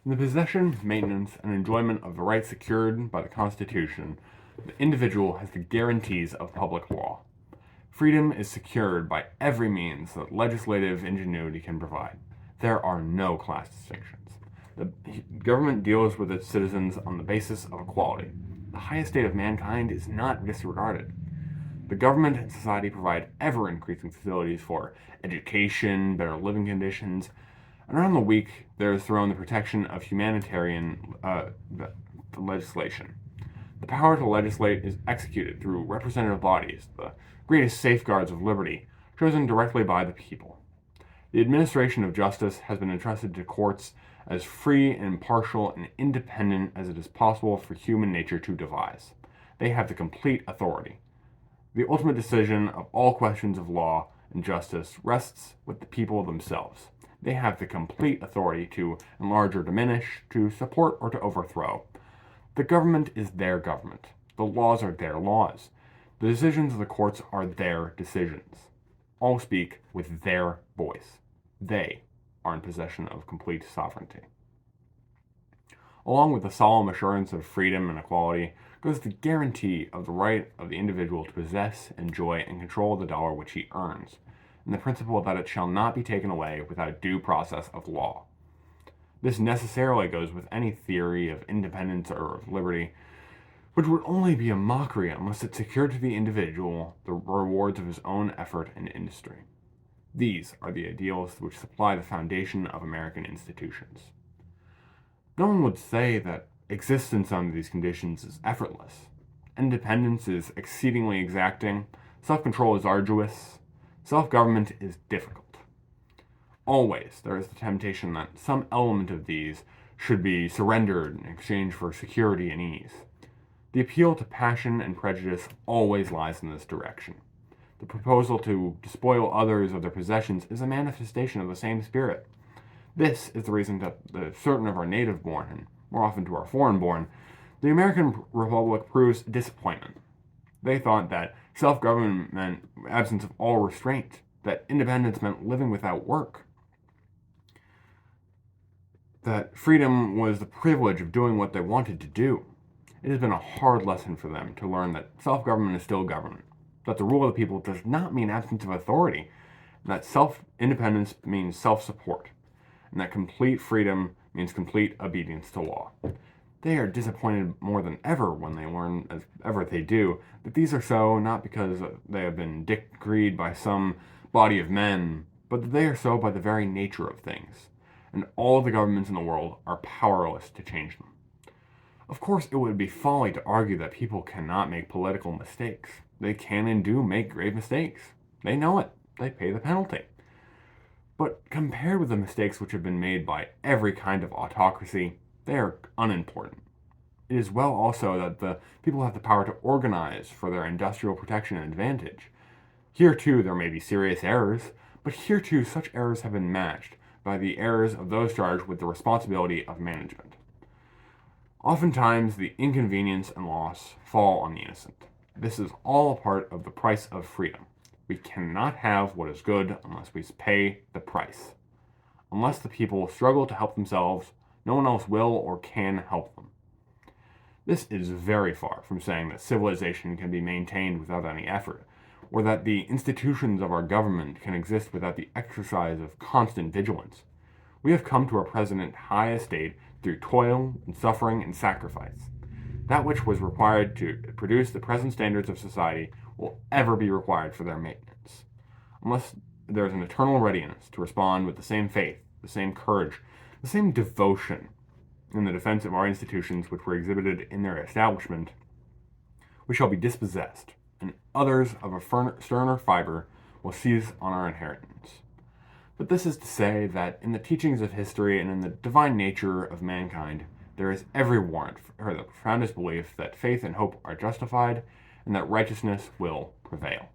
In the possession, maintenance, and enjoyment of the rights secured by the Constitution, the individual has the guarantees of public law. Freedom is secured by every means that legislative ingenuity can provide. There are no class distinctions. The government deals with its citizens on the basis of equality. The highest state of mankind is not disregarded. The government and society provide ever-increasing facilities for education, better living conditions, and around the weak there is thrown the protection of humanitarian legislation. The power to legislate is executed through representative bodies, the greatest safeguards of liberty, chosen directly by the people. The administration of justice has been entrusted to courts as free and impartial and independent as it is possible for human nature to devise. They have the complete authority. The ultimate decision of all questions of law and justice rests with the people themselves. They have the complete authority to enlarge or diminish, to support or to overthrow. The government is their government. The laws are their laws. The decisions of the courts are their decisions. All speak with their voice. They are in possession of complete sovereignty. Along with the solemn assurance of freedom and equality goes the guarantee of the right of the individual to possess, enjoy, and control the dollar which he earns, and the principle that it shall not be taken away without due process of law. This necessarily goes with any theory of independence or of liberty, which would only be a mockery unless it secured to the individual the rewards of his own effort and industry. These are the ideals which supply the foundation of American institutions. No one would say that existence under these conditions is effortless. Independence is exceedingly exacting, self-control is arduous, self-government is difficult. Always there is the temptation that some element of these should be surrendered in exchange for security and ease. The appeal to passion and prejudice always lies in this direction. The proposal to despoil others of their possessions is a manifestation of the same spirit. This is the reason that certain of our native-born, and more often to our foreign-born, the American Republic proves disappointment. They thought that self-government meant absence of all restraint, that independence meant living without work, that freedom was the privilege of doing what they wanted to do. It has been a hard lesson for them to learn that self-government is still government, that the rule of the people does not mean absence of authority, and that self-independence means self-support, and that complete freedom means complete obedience to law. They are disappointed more than ever when they learn, as ever they do, that these are so not because they have been decreed by some body of men, but that they are so by the very nature of things, and all the governments in the world are powerless to change them. Of course, it would be folly to argue that people cannot make political mistakes. They can and do make grave mistakes. They know it. They pay the penalty. But compared with the mistakes which have been made by every kind of autocracy, they are unimportant. It is well also that the people have the power to organize for their industrial protection and advantage. Here too there may be serious errors, but here too such errors have been matched by the errors of those charged with the responsibility of management. Oftentimes the inconvenience and loss fall on the innocent. This is all a part of the price of freedom. We cannot have what is good unless we pay the price. Unless the people struggle to help themselves, no one else will or can help them. This is very far from saying that civilization can be maintained without any effort, or that the institutions of our government can exist without the exercise of constant vigilance. We have come to our present high estate through toil and suffering and sacrifice. That which was required to produce the present standards of society will ever be required for their maintenance, unless there is an eternal readiness to respond with the same faith, the same courage, the same devotion in the defense of our institutions which were exhibited in their establishment. We shall be dispossessed, and others of a sterner fiber will seize on our inheritance. But this is to say that in the teachings of history and in the divine nature of mankind, there is every warrant for the profoundest belief that faith and hope are justified, and that righteousness will prevail.